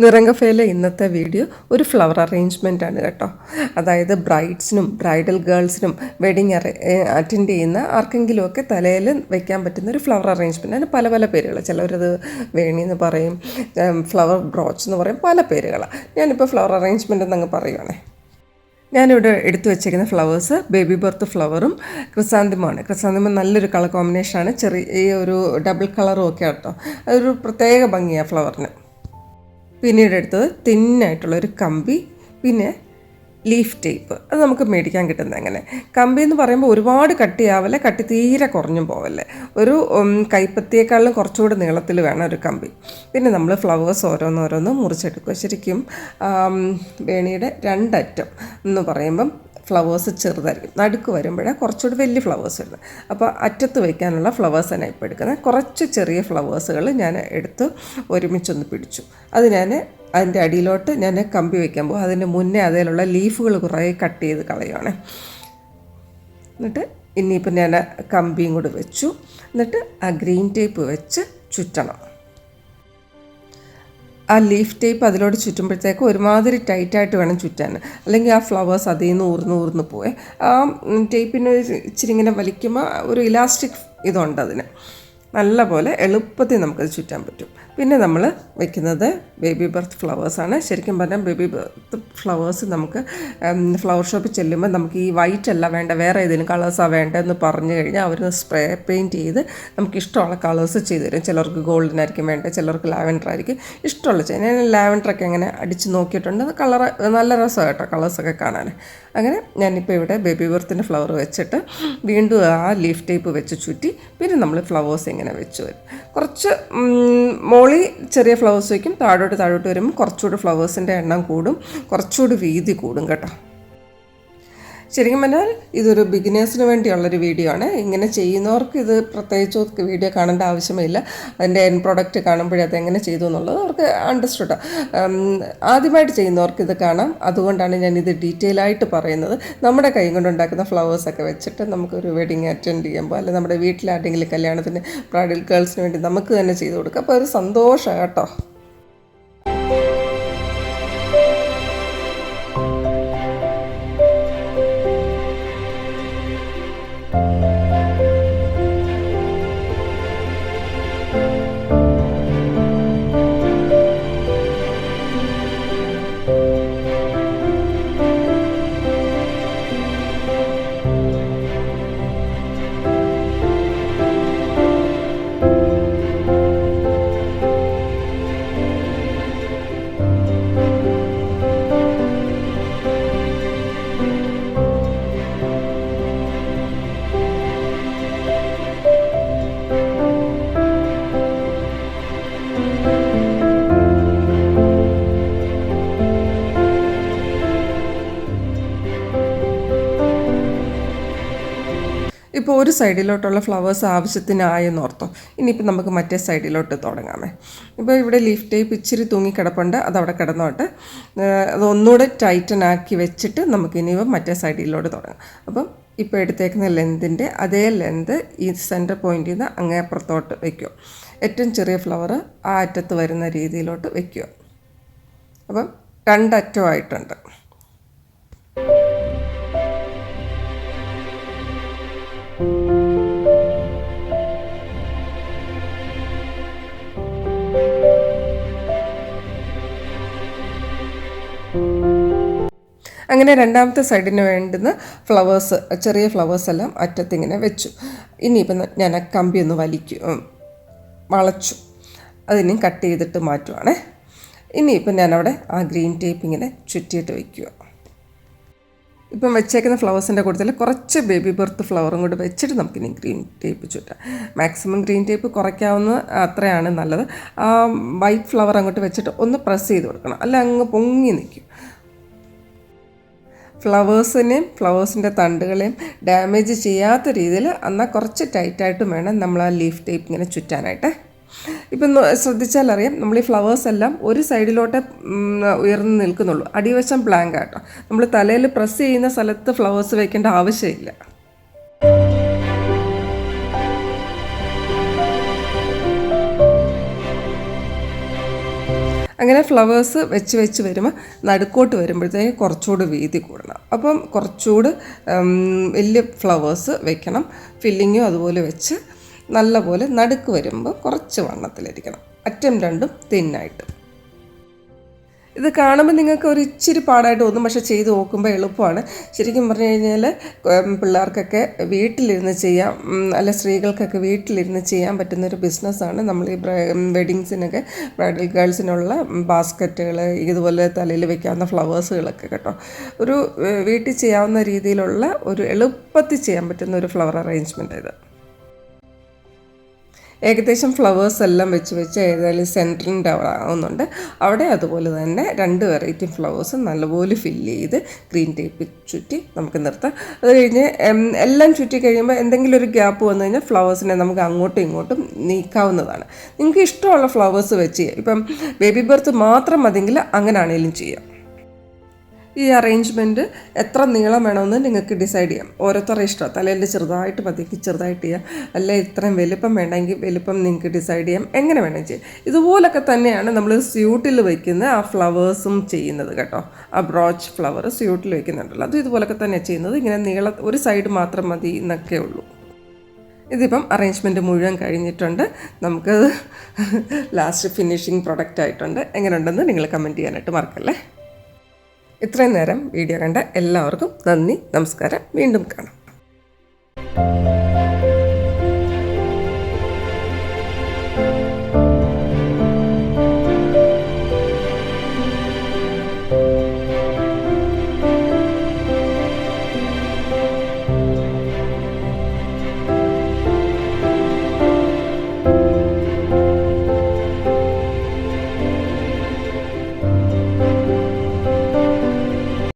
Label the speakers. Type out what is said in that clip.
Speaker 1: നിറങ്കഫയിലെ ഇന്നത്തെ വീഡിയോ ഒരു flower arrangement ആണ് കേട്ടോ. അതായത് ബ്രൈഡ്സിനും ബ്രൈഡൽ ഗേൾസിനും വെഡിങ് അറ്റൻഡ് ചെയ്യുന്ന ആർക്കെങ്കിലുമൊക്കെ തലയിൽ വയ്ക്കാൻ പറ്റുന്ന ഒരു ഫ്ലവർ അറേഞ്ച്മെൻ്റ്. അതിന് പല പല പേരുകൾ. ചിലവരത് വേണി എന്ന് പറയും, ഫ്ലവർ ബ്രോച്ച് എന്ന് പറയും, പല പേരുകളാണ്. ഞാനിപ്പോൾ ഫ്ലവർ അറേഞ്ച്മെൻ്റ് എന്നങ്ങ് പറയുവാണേ. ഞാനിവിടെ എടുത്തു വെച്ചിരിക്കുന്ന ഫ്ലവേഴ്സ് ബേബി ബർത്ത് ഫ്ലവറും ക്രിസാന്തിമമാണ്. ക്രിസാന്തിമം നല്ലൊരു കളർ കോമ്പിനേഷനാണ്. ചെറിയ ഒരു ഡബിൾ കളറും ഒക്കെ കേട്ടോ. അതൊരു പ്രത്യേക ഭംഗിയാണ് ഫ്ലവറിന്. പിന്നീട് എടുത്തത് തിന്നായിട്ടുള്ളൊരു കമ്പി, പിന്നെ ലീഫ് ടേപ്പ്. അത് നമുക്ക് മേടിക്കാൻ കിട്ടുന്നത്. എങ്ങനെ കമ്പി എന്ന് പറയുമ്പോൾ ഒരുപാട് കട്ടിയാവല്ലേ, കട്ടി തീരെ കുറഞ്ഞും പോവല്ലേ. ഒരു കൈപ്പത്തിയേക്കാളും കുറച്ചുകൂടി നീളത്തിൽ വേണം ഒരു കമ്പി. പിന്നെ നമ്മൾ ഫ്ലവേഴ്സ് ഓരോന്നോരോന്ന് മുറിച്ചെടുക്കുക. ശരിക്കും വേണിയുടെ രണ്ടറ്റം എന്ന് പറയുമ്പം ഫ്ലവേഴ്സ് ചെറുതായിരിക്കും, നടുക്ക് വരുമ്പോഴേ കുറച്ചുകൂടി വലിയ ഫ്ലവേഴ്സ് വരുന്നത്. അപ്പോൾ അറ്റത്ത് വയ്ക്കാനുള്ള ഫ്ലവേഴ്സ് തന്നെ ഇപ്പോൾ എടുക്കുന്നത്. കുറച്ച് ചെറിയ ഫ്ലവേഴ്സുകൾ ഞാൻ എടുത്ത് ഒരുമിച്ചൊന്ന് പിടിച്ചു. അത് ഞാൻ അതിൻ്റെ അടിയിലോട്ട് ഞാൻ കമ്പി വയ്ക്കാൻ പോകും. അതിന് മുന്നേ അതിലുള്ള ലീഫുകൾ കുറേ കട്ട് ചെയ്ത് കളയുവാണ്. എന്നിട്ട് ഇനിയിപ്പോൾ ഞാൻ കമ്പിയും കൂടി വെച്ചു. എന്നിട്ട് ആ ഗ്രീൻ ടേപ്പ് വെച്ച് ചുറ്റണം. ആ ലീഫ് ടേപ്പ് അതിലോട്ട് ചുറ്റുമ്പോഴത്തേക്ക് ഒരുമാതിരി ടൈറ്റായിട്ട് വേണം ചുറ്റാൻ, അല്ലെങ്കിൽ ആ ഫ്ലവേഴ്സ് അതിൽ നിന്ന് ഊർന്ന് പോയി. ആ ടേപ്പിന് ഇച്ചിരി ഇങ്ങനെ വലിക്കുമ്പോൾ ഒരു ഇലാസ്റ്റിക് ഇതുണ്ട്, അതിന് നല്ല പോലെ എളുപ്പത്തിൽ നമുക്കത് ചുറ്റാൻ പറ്റും. പിന്നെ നമ്മൾ വയ്ക്കുന്നത് ബേബി ബർത്ത് ഫ്ലവേഴ്സാണ്. ശരിക്കും പറഞ്ഞാൽ ബേബി ബർത്ത് ഫ്ലവേഴ്സ് നമുക്ക് ഫ്ലവർ ഷോപ്പിൽ ചെല്ലുമ്പോൾ നമുക്ക് ഈ വൈറ്റ് അല്ല വേണ്ട, വേറെ ഏതെങ്കിലും കളേഴ്സാണ് വേണ്ടതെന്ന് പറഞ്ഞു കഴിഞ്ഞാൽ അവർ സ്പ്രേ പെയിൻറ്റ് ചെയ്ത് നമുക്ക് ഇഷ്ടമുള്ള കളേഴ്സ് ചെയ്ത് തരും. ചിലർക്ക് ഗോൾഡൻ ആയിരിക്കും വേണ്ടത്, ചിലർക്ക് ലാവൻഡർ ആയിരിക്കും ഇഷ്ടമുള്ള ചെയ്യാൻ. ഞാൻ ലാവൻഡറൊക്കെ അങ്ങനെ അടിച്ച് നോക്കിയിട്ടുണ്ട്. കളർ നല്ല രസമാണ് കേട്ടോ, കളേഴ്സൊക്കെ കാണാൻ. അങ്ങനെ ഞാനിപ്പോൾ ഇവിടെ ബേബി ബർത്തിൻ്റെ ഫ്ലവർ വെച്ചിട്ട് വീണ്ടും ആ ലീഫ് ടേപ്പ് വെച്ച് ചുറ്റി പിന്നെ നമ്മൾ ഫ്ലവേഴ്സ് ഇങ്ങനെ വെച്ച് വരും. കുറച്ച് മോളി ചെറിയ ഫ്ലവേഴ്സ് വയ്ക്കും, താഴോട്ട് വരുമ്പോൾ കുറച്ചുകൂടി ഫ്ലവേഴ്സിൻ്റെ എണ്ണം കൂടും, കുറച്ചുകൂടി വീതി കൂടും കേട്ടോ. ശരിക്കും പറഞ്ഞാൽ ഇതൊരു ബിഗിനേഴ്സിന് വേണ്ടിയുള്ളൊരു വീഡിയോ ആണ്. ഇങ്ങനെ ചെയ്യുന്നവർക്ക് ഇത് പ്രത്യേകിച്ച് വീഡിയോ കാണേണ്ട ആവശ്യമില്ല. അതിൻ്റെ എൻ പ്രോഡക്റ്റ് കാണുമ്പോഴേ അതെങ്ങനെ ചെയ്തു എന്നുള്ളത് അവർക്ക് അണ്ടർസ്റ്റുഡ്. ആദ്യമായിട്ട് ചെയ്യുന്നവർക്ക് ഇത് കാണാം. അതുകൊണ്ടാണ് ഞാനിത് ഡീറ്റെയിൽ ആയിട്ട് പറയുന്നത്. നമ്മുടെ കൈ കൊണ്ടുണ്ടാക്കുന്ന ഫ്ലവേഴ്സൊക്കെ വെച്ചിട്ട് നമുക്കൊരു വെഡിങ് അറ്റൻഡ് ചെയ്യുമ്പോൾ, അല്ലെങ്കിൽ നമ്മുടെ വീട്ടിലാരെങ്കിലും കല്യാണത്തിന് ബ്രൈഡൽ ഗേൾസിന് വേണ്ടി നമുക്ക് തന്നെ ചെയ്ത് കൊടുക്കാം. അപ്പോൾ ഒരു സന്തോഷം കേട്ടോ. ഇപ്പോൾ ഒരു സൈഡിലോട്ടുള്ള ഫ്ലവേഴ്സ് ആവശ്യത്തിനായെന്ന് ഓർത്തോ. ഇനിയിപ്പോൾ നമുക്ക് മറ്റേ സൈഡിലോട്ട് തുടങ്ങാമേ. ഇപ്പോൾ ഇവിടെ ലീഫ് ടേപ്പ് ഇച്ചിരി തൂങ്ങിക്കിടപ്പുണ്ട്, അതവിടെ കിടന്നോട്ടെ. അതൊന്നുകൂടെ ടൈറ്റനാക്കി വെച്ചിട്ട് നമുക്കിനിയും മറ്റേ സൈഡിലോട്ട് തുടങ്ങാം. അപ്പം ഇപ്പോൾ എടുത്തേക്കുന്ന ലെന്തിൻ്റെ അതേ ലെന്ത് ഈ സെൻറ്റർ പോയിൻറ്റിൽ നിന്ന് അങ്ങേ അപ്പുറത്തോട്ട് വയ്ക്കുക. ഏറ്റവും ചെറിയ ഫ്ലവർ ആ അറ്റത്ത് വരുന്ന രീതിയിലോട്ട് വയ്ക്കുക. അപ്പം രണ്ടറ്റമായിട്ടുണ്ട്. അങ്ങനെ രണ്ടാമത്തെ സൈഡിന് വേണ്ടുന്ന ഫ്ലവേഴ്സ്, ചെറിയ ഫ്ലവേഴ്സെല്ലാം അറ്റത്തിങ്ങനെ വെച്ചു. ഇനിയിപ്പം ഞാൻ ആ കമ്പി ഒന്ന് വളച്ചു. അതിനും കട്ട് ചെയ്തിട്ട് മാറ്റുവാണേ. ഇനിയിപ്പം ഞാനവിടെ ആ ഗ്രീൻ ടേപ്പ് ഇങ്ങനെ ചുറ്റിയിട്ട് വയ്ക്കുക. ഇപ്പം വെച്ചേക്കുന്ന ഫ്ലവേഴ്സിൻ്റെ കൂട്ടത്തിൽ കുറച്ച് ബേബി ബർത്ത് ഫ്ലവറും കൂടി വെച്ചിട്ട് നമുക്കിനി ഗ്രീൻ ടേപ്പ് ചുറ്റാം. മാക്സിമം ഗ്രീൻ ടേപ്പ് കുറയ്ക്കാവുന്ന അത്രയാണ് നല്ലത്. ആ വൈറ്റ് ഫ്ലവർ അങ്ങോട്ട് വെച്ചിട്ട് ഒന്ന് പ്രസ് ചെയ്ത് കൊടുക്കണം, അല്ല അങ്ങ് പൊങ്ങി നിൽക്കും. ഫ്ലവേഴ്സിനെയും ഫ്ലവേഴ്സിൻ്റെ തണ്ടുകളെയും ഡാമേജ് ചെയ്യാത്ത രീതിയിൽ എന്നാൽ കുറച്ച് ടൈറ്റായിട്ടും വേണം നമ്മൾ ആ ലീഫ് ടേപ്പ് ഇങ്ങനെ ചുറ്റാനായിട്ട്. ഇപ്പം ശ്രദ്ധിച്ചാലറിയാം, നമ്മൾ ഈ ഫ്ലവേഴ്സ് എല്ലാം ഒരു സൈഡിലോട്ട് ഉയർന്ന് നിൽക്കുന്നുള്ളൂ, അടിവശം ബ്ലാങ്ക് ആട്ടോ. നമ്മൾ തലയിൽ പ്രസ് ചെയ്യുന്ന സ്ഥലത്ത് ഫ്ലവേഴ്സ് വയ്ക്കേണ്ട ആവശ്യമില്ല. അങ്ങനെ ഫ്ലവേഴ്സ് വെച്ച് വരുമ്പോൾ നടുക്കോട്ട് വരുമ്പോഴത്തേക്ക് കുറച്ചുകൂടി വീതി കൂടണം. അപ്പം കുറച്ചുകൂടി വലിയ ഫ്ലവേഴ്സ് വെക്കണം. ഫില്ലിങ്ങും അതുപോലെ വെച്ച് നല്ലപോലെ നടുക്ക് വരുമ്പോൾ കുറച്ച് വണ്ണത്തിലിരിക്കണം. അറ്റം രണ്ടും തിന്നായിട്ട്. ഇത് കാണുമ്പോൾ നിങ്ങൾക്ക് ഒരു ഇച്ചിരി പാടായിട്ട് തോന്നും, പക്ഷേ ചെയ്ത് നോക്കുമ്പോൾ എളുപ്പമാണ്. ശരിക്കും പറഞ്ഞു കഴിഞ്ഞാൽ പിള്ളേർക്കൊക്കെ വീട്ടിലിരുന്ന് ചെയ്യാം, അല്ല സ്ത്രീകൾക്കൊക്കെ വീട്ടിലിരുന്ന് ചെയ്യാൻ പറ്റുന്നൊരു ബിസിനസ്സാണ്. നമ്മൾ ഈ വെഡിങ്സിനൊക്കെ ബ്രൈഡൽ ഗേൾസിനുള്ള ബാസ്ക്കറ്റുകൾ, ഇതുപോലെ തലയിൽ വെക്കാവുന്ന ഫ്ലവേഴ്സുകളൊക്കെ കേട്ടോ. ഒരു വീട്ടിൽ ചെയ്യാവുന്ന രീതിയിലുള്ള ഒരു എളുപ്പത്തിൽ ചെയ്യാൻ പറ്റുന്ന ഒരു ഫ്ലവർ അറേഞ്ച്മെൻ്റ് ഇത്. ഏകദേശം ഫ്ലവേഴ്സ് എല്ലാം വെച്ച് ഏതായാലും സെൻറ്ററിൻ്റെ അവിടെ ആവുന്നുണ്ട്. അവിടെ അതുപോലെ തന്നെ 2 വെറൈറ്റി ഫ്ലവേഴ്സ് നല്ലപോലെ ഫില്ല് ചെയ്ത് ഗ്രീൻ ടേപ്പ് ചുറ്റി നമുക്ക് നിർത്താം. അത് കഴിഞ്ഞ് എല്ലാം ചുറ്റി കഴിയുമ്പോൾ എന്തെങ്കിലും ഒരു ഗ്യാപ്പ് വന്നു കഴിഞ്ഞാൽ ഫ്ലവേഴ്സിനെ നമുക്ക് അങ്ങോട്ടും ഇങ്ങോട്ടും നീക്കാവുന്നതാണ്. നിങ്ങൾക്ക് ഇഷ്ടമുള്ള ഫ്ലവേഴ്സ് വെച്ച് ചെയ്യാം. ഇപ്പം ബേബി ബർത്ത് മാത്രം മതിയെങ്കിൽ അങ്ങനെ ആണെങ്കിലും ചെയ്യാം. ഈ അറേഞ്ച്മെൻറ്റ് എത്ര നീളം വേണമെന്ന് നിങ്ങൾക്ക് ഡിസൈഡ് ചെയ്യാം. ഓരോരുത്തരുടെ ഇഷ്ടം. തലയിൽ ചെറുതായിട്ട് മതിക്ക് ചെറുതായിട്ട് ചെയ്യാം, അല്ലെ ഇത്രയും വലുപ്പം വേണമെങ്കിൽ വലുപ്പം നിങ്ങൾക്ക് ഡിസൈഡ് ചെയ്യാം. എങ്ങനെ വേണമെങ്കിൽ ചെയ്യാം. ഇതുപോലൊക്കെ തന്നെയാണ് നമ്മൾ സ്യൂട്ടിൽ വയ്ക്കുന്ന ആ ഫ്ലവേഴ്സും ചെയ്യുന്നത് കേട്ടോ. ആ ബ്രോച്ച് ഫ്ലവർ സ്യൂട്ടിൽ വയ്ക്കുന്നുണ്ടല്ലോ, അത് ഇതുപോലൊക്കെ തന്നെയാണ് ചെയ്യുന്നത്. ഇങ്ങനെ ഒരു സൈഡ് മാത്രം മതി എന്നൊക്കെ ഉള്ളൂ. ഇതിപ്പം അറേഞ്ച്മെൻറ്റ് മുഴുവൻ കഴിഞ്ഞിട്ടുണ്ട്. നമുക്ക് ലാസ്റ്റ് ഫിനിഷിങ് പ്രൊഡക്റ്റ് ആയിട്ടുണ്ട്. എങ്ങനെയുണ്ടെന്ന് നിങ്ങൾ കമൻറ്റ് ചെയ്യാനായിട്ട് മറക്കല്ലേ. ഇത്രയും നേരം വീഡിയോ കണ്ട എല്ലാവർക്കും നന്ദി, നമസ്കാരം. വീണ്ടും കാണാം.